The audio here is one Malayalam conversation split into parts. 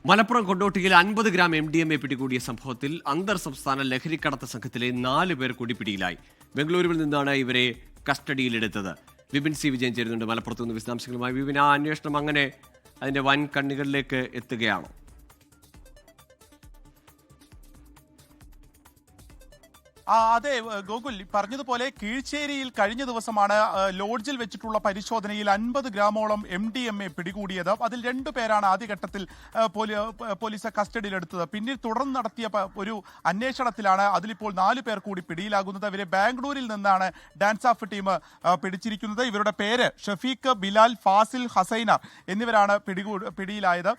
മലപ്പുറം കൊണ്ടോട്ടിയിൽ 50 ഗ്രാം MDMA പിടികൂടിയ സംഭവത്തിൽ അന്തർ സംസ്ഥാന ലഹരിക്കടത്ത് സംഘത്തിലെ 4 പേർ കൂടി പിടിയിലായി. ബംഗളൂരുവിൽ നിന്നാണ് ഇവരെ കസ്റ്റഡിയിലെടുത്തത്. വിപിൻ സി വിജയൻ ചേരുന്നുണ്ട് മലപ്പുറത്ത് നിന്ന് വിശദാംശങ്ങളുമായി. വിപിൻ, ആ അന്വേഷണം അങ്ങനെ അതിന്റെ വൻ കണ്ണികളിലേക്ക് എത്തുകയാണോ? അതെ ഗോകുൽ, പറഞ്ഞതുപോലെ കീഴ്ച്ചേരിയിൽ കഴിഞ്ഞ ദിവസമാണ് ലോഡ്ജിൽ വെച്ചിട്ടുള്ള പരിശോധനയിൽ 50 ഗ്രാമോളം MDMA പിടികൂടിയത്. അതിൽ 2 പേരാണ് ആദ്യഘട്ടത്തിൽ പോലീസ് കസ്റ്റഡിയിലെടുത്തത്. പിന്നീട് തുടർന്ന് നടത്തിയ ഒരു അന്വേഷണത്തിലാണ് അതിലിപ്പോൾ 4 പേർ കൂടി പിടിയിലാകുന്നത്. ഇവരെ ബാംഗ്ലൂരിൽ നിന്നാണ് ഡാൻസ് ഓഫ് ടീം പിടിച്ചിരിക്കുന്നത്. ഇവരുടെ പേര് ഷഫീഖ്, ബിലാൽ, ഫാസിൽ, ഹസൈനാർ എന്നിവരാണ് പിടിയിലായത്.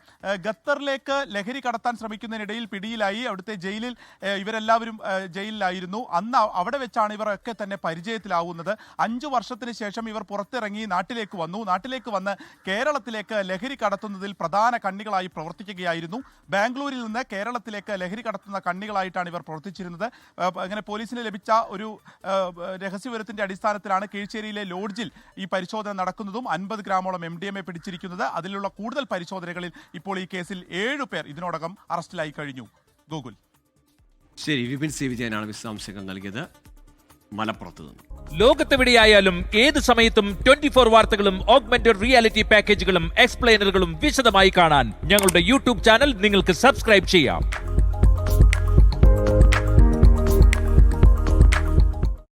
ഖത്തറിലേക്ക് ലഹരി കടത്താൻ ശ്രമിക്കുന്നതിനിടയിൽ പിടിയിലായി. അവിടുത്തെ ജയിലിൽ ഇവരെല്ലാവരും ജയിലിലായിരുന്നു. അന്ന് അവിടെ വെച്ചാണ് ഇവരൊക്കെ തന്നെ പരിചയത്തിലാവുന്നത്. 5 വർഷത്തിന് ശേഷം ഇവർ പുറത്തിറങ്ങി നാട്ടിലേക്ക് വന്നു. നാട്ടിലേക്ക് വന്ന് കേരളത്തിലേക്ക് ലഹരി കടത്തുന്നതിൽ പ്രധാന കണ്ണികളായി പ്രവർത്തിക്കുകയായിരുന്നു. ബാംഗ്ലൂരിൽ നിന്ന് കേരളത്തിലേക്ക് ലഹരി കടത്തുന്ന കണ്ണികളായിട്ടാണ് ഇവർ പ്രവർത്തിച്ചിരുന്നത്. അങ്ങനെ പോലീസിന് ലഭിച്ച ഒരു രഹസ്യവിവരത്തിന്റെ അടിസ്ഥാനത്തിലാണ് കീഴ്ച്ചേരിയിലെ ലോഡ്ജിൽ ഈ പരിശോധന നടക്കുന്നതും 50 ഗ്രാമോളം MDMA പിടിച്ചിരിക്കുന്നത്. അതിലുള്ള കൂടുതൽ പരിശോധനകളിൽ ഇപ്പോൾ ഈ കേസിൽ 7 പേർ ഇതിനോടകം അറസ്റ്റിലായി കഴിഞ്ഞു. ഗോകുൽ, ശരി, വിപിൻ സി വിജയനാണ് വിശദാംശങ്ങൾ നൽകിയത് മലപ്പുറത്ത് നിന്ന്. ലോകത്തെവിടെയായാലും ഏത് സമയത്തും 24 വാർത്തകളും ഓഗ്മെന്റഡ് റിയാലിറ്റി പാക്കേജുകളും എക്സ്പ്ലെയിനറുകളും വിശദമായി കാണാൻ ഞങ്ങളുടെ യൂട്യൂബ് ചാനൽ നിങ്ങൾക്ക് സബ്സ്ക്രൈബ് ചെയ്യാം.